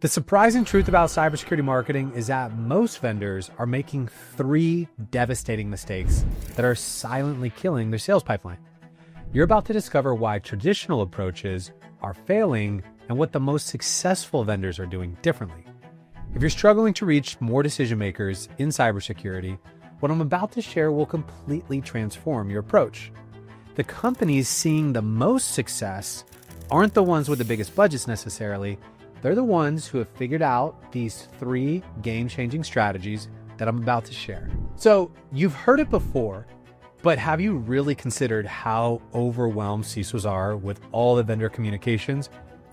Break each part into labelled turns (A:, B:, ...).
A: The surprising truth about cybersecurity marketing is that most vendors are making three devastating mistakes that are silently killing their sales pipeline. You're about to discover why traditional approaches are failing and what the most successful vendors are doing differently. If you're struggling to reach more decision makers in cybersecurity, what I'm about to share will completely transform your approach. The companies seeing the most success aren't the ones with the biggest budgets necessarily. They're the ones who have figured out these three game-changing strategies that I'm about to share. So you've heard it before, but have you really considered how overwhelmed CISOs are with all the vendor communications?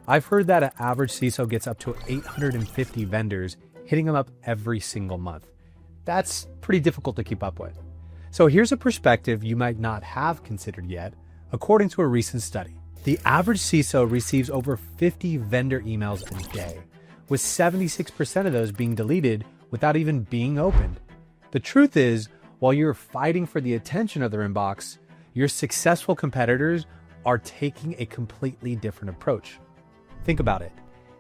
A: I've heard that an average CISO gets up to 850 vendors hitting them up every single month. That's pretty difficult to keep up with. So here's a perspective you might not have considered yet, according to a recent study. The average CISO receives over 50 vendor emails a day, with 76% of those being deleted without even being opened. The truth is, while you're fighting for the attention of their inbox, your successful competitors are taking a completely different approach. Think about it.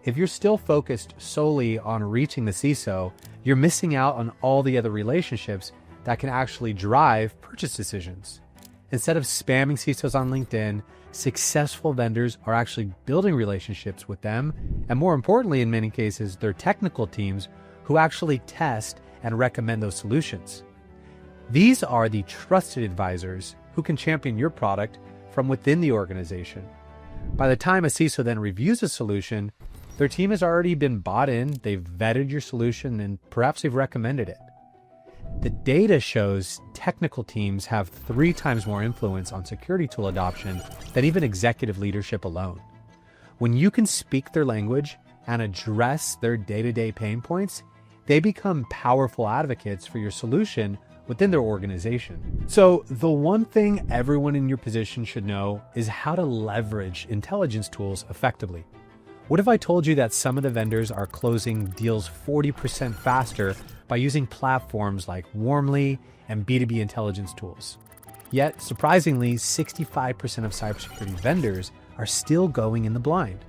A: If you're still focused solely on reaching the CISO, you're missing out on all the other relationships that can actually drive purchase decisions. Instead of spamming CISOs on LinkedIn, successful vendors are actually building relationships with them, and more importantly, in many cases, their technical teams who actually test and recommend those solutions. These are the trusted advisors who can champion your product from within the organization. By the time a CISO then reviews a solution, their team has already been bought in, they've vetted your solution, and perhaps they've recommended it. The data shows technical teams have 3 times more influence on security tool adoption than even executive leadership alone. When you can speak their language and address their day-to-day pain points, they become powerful advocates for your solution within their organization. So the one thing everyone in your position should know is how to leverage intelligence tools effectively. What if I told you that some of the vendors are closing deals 40% faster by using platforms like Warmly and B2B intelligence tools? Yet, surprisingly, 65% of cybersecurity vendors are still going in the blind.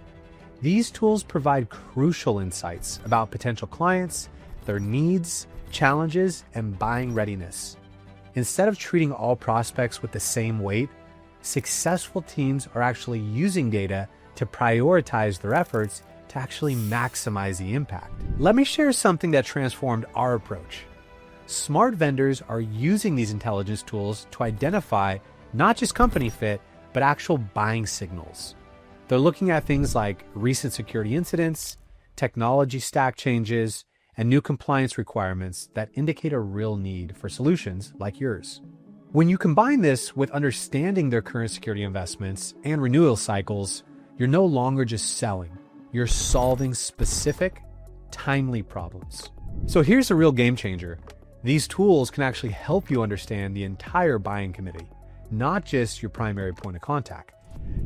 A: These tools provide crucial insights about potential clients, their needs, challenges, and buying readiness. Instead of treating all prospects with the same weight, successful teams are actually using data to prioritize their efforts to actually maximize the impact. Let me share something that transformed our approach. Smart vendors are using these intelligence tools to identify not just company fit, but actual buying signals. They're looking at things like recent security incidents, technology stack changes, and new compliance requirements that indicate a real need for solutions like yours. When you combine this with understanding their current security investments and renewal cycles, you're no longer just selling, you're solving specific, timely problems. So here's a real game changer. These tools can actually help you understand the entire buying committee, not just your primary point of contact.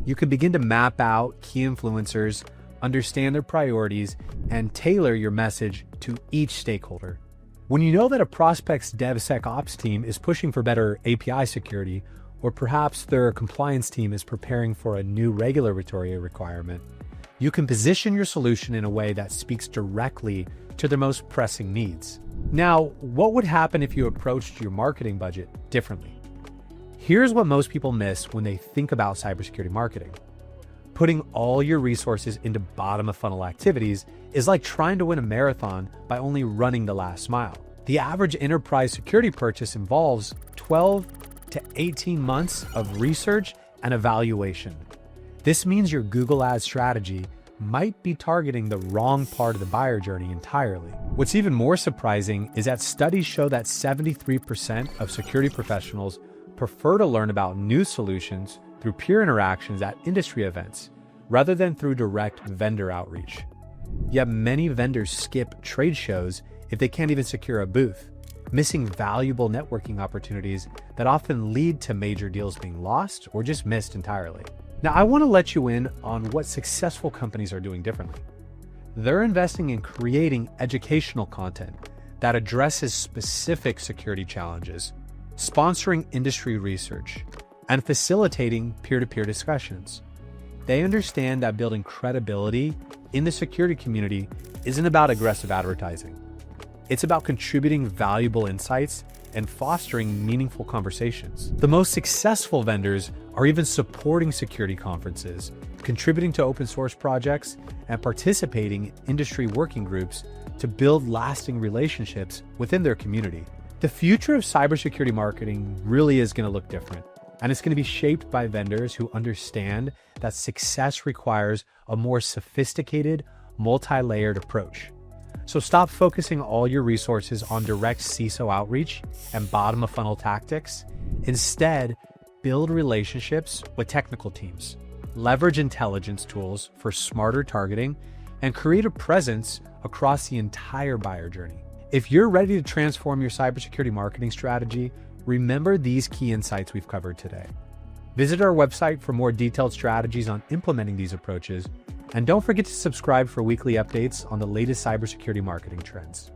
A: You can begin to map out key influencers, understand their priorities, and tailor your message to each stakeholder. When you know that a prospect's DevSecOps team is pushing for better API security, or perhaps their compliance team is preparing for a new regulatory requirement, you can position your solution in a way that speaks directly to their most pressing needs. Now, what would happen if you approached your marketing budget differently? Here's what most people miss when they think about cybersecurity marketing. Putting all your resources into bottom-of-funnel activities is like trying to win a marathon by only running the last mile. The average enterprise security purchase involves 12 to 18 months of research and evaluation. This means your Google Ads strategy might be targeting the wrong part of the buyer journey entirely. What's even more surprising is that studies show that 73% of security professionals prefer to learn about new solutions through peer interactions at industry events, rather than through direct vendor outreach. Yet many vendors skip trade shows if they can't even secure a booth, missing valuable networking opportunities that often lead to major deals being lost or just missed entirely. Now, I want to let you in on what successful companies are doing differently. They're investing in creating educational content that addresses specific security challenges, sponsoring industry research, and facilitating peer-to-peer discussions. They understand that building credibility in the security community isn't about aggressive advertising. It's about contributing valuable insights and fostering meaningful conversations. The most successful vendors are even supporting security conferences, contributing to open source projects, and participating in industry working groups to build lasting relationships within their community. The future of cybersecurity marketing really is going to look different, and it's going to be shaped by vendors who understand that success requires a more sophisticated, multi-layered approach. So stop focusing all your resources on direct CISO outreach and bottom-of-funnel tactics. Instead, build relationships with technical teams, leverage intelligence tools for smarter targeting, and create a presence across the entire buyer journey. If you're ready to transform your cybersecurity marketing strategy, remember these key insights we've covered today. Visit our website for more detailed strategies on implementing these approaches, and don't forget to subscribe for weekly updates on the latest cybersecurity marketing trends.